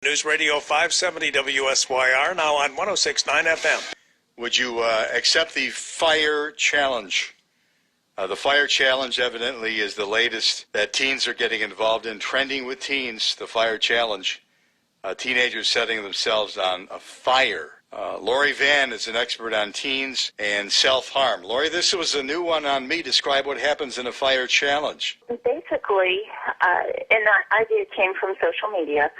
News Radio 570 WSYR, now on 106.9 FM. Would you accept the fire challenge? The fire challenge evidently is the latest that teens are getting involved in. Trending with teens, the fire challenge. Teenagers setting themselves on a fire. Lori Vann is an expert on teens and self-harm. Lori, this was a new one on me. Describe what happens in a fire challenge. Basically, and the idea came from social media,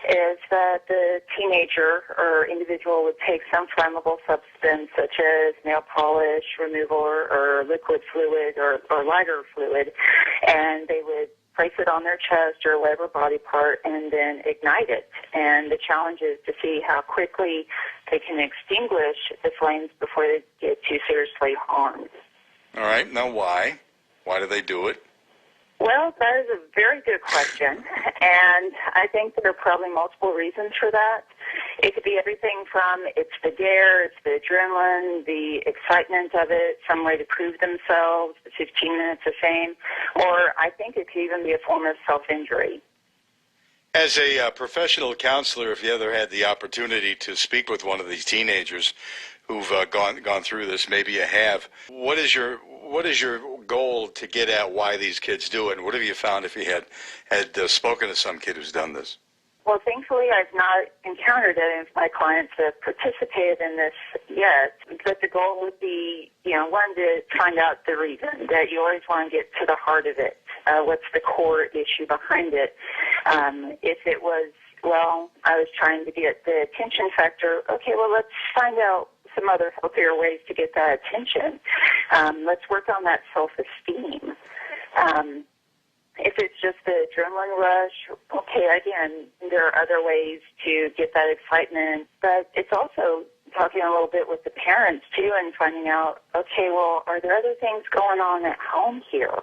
is that the teenager or individual would take some flammable substance such as nail polish removal or liquid fluid or lighter fluid, and they would place it on their chest or whatever body part and then ignite it. And the challenge is to see how quickly they can extinguish the flames before they get too seriously harmed. All right. Now why? Why do they do it? Well, that is a very good question, and I think there are probably multiple reasons for that. It could be everything from it's the dare, it's the adrenaline, the excitement of it, some way to prove themselves, the 15 minutes of fame, or I think it could even be a form of self-injury. As a professional counselor, if you ever had the opportunity to speak with one of these teenagers who've gone through this, maybe you have, what is your goal to get at why these kids do it, and what have you found if you had spoken to some kid who's done this? Well, thankfully, I've not encountered any of my clients that participated in this yet, but the goal would be, one, to find out the reason, that you always want to get to the heart of it. What's the core issue behind it? If it was, well, I was trying to get the attention factor, okay, well, let's find out some other healthier ways to get that attention. Let's work on that self-esteem. If it's just the adrenaline rush, okay, again, there are other ways to get that excitement, but it's also talking a little bit with the parents, too, and finding out, okay, well, are there other things going on at home here?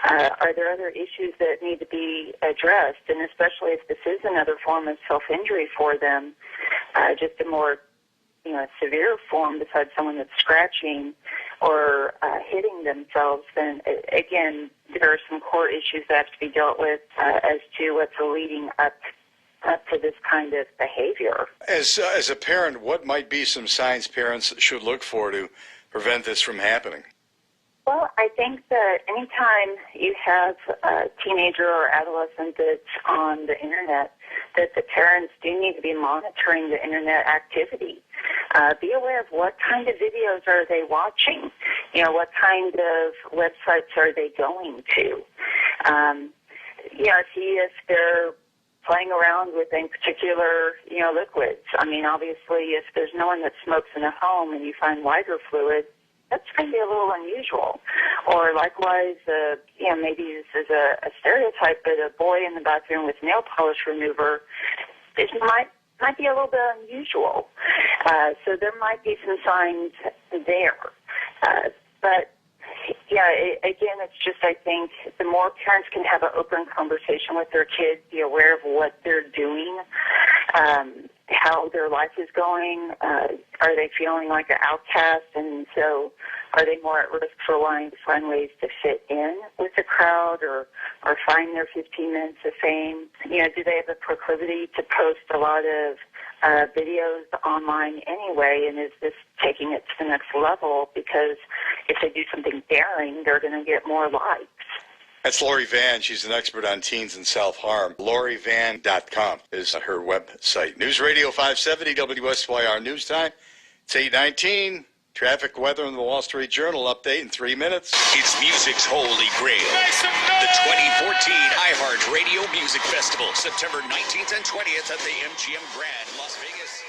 Are there other issues that need to be addressed? And especially if this is another form of self-injury for them, just a more severe form besides someone that's scratching or hitting themselves, then again, there are some core issues that have to be dealt with as to what's leading up to this kind of behavior. As a parent, what might be some signs parents should look for to prevent this from happening? Well, I think that anytime you have a teenager or adolescent that's on the Internet, that the parents do need to be monitoring the Internet activity. Be aware of what kind of videos are they watching. What kind of websites are they going to. See if they're playing around with any particular, liquids. I mean, obviously, if there's no one that smokes in a home and you find lighter fluid, that's going to be a little unusual. Or likewise, maybe this is a stereotype, but a boy in the bathroom with nail polish remover, it might be a little bit unusual. So there might be some signs there. But again, it's just, I think, the more parents can have an open conversation with their kids, be aware of what they're doing, how their life is going. Are they feeling like an outcast? And so are they more at risk for wanting to find ways to fit in with the crowd or find their 15 minutes of fame? Do they have a proclivity to post a lot of videos online anyway, and is this taking it to the next level? Because if they do something daring, they're going to get more likes. That's Lori Vann. She's an expert on teens and self-harm. LoriVann.com is her website. News Radio 570 WSYR News Time. It's 8:19. Traffic, weather, and the Wall Street Journal update in 3 minutes. It's music's holy grail. The 2014 iHeart Radio Music Festival, September 19th and 20th at the MGM Grand, Las Vegas.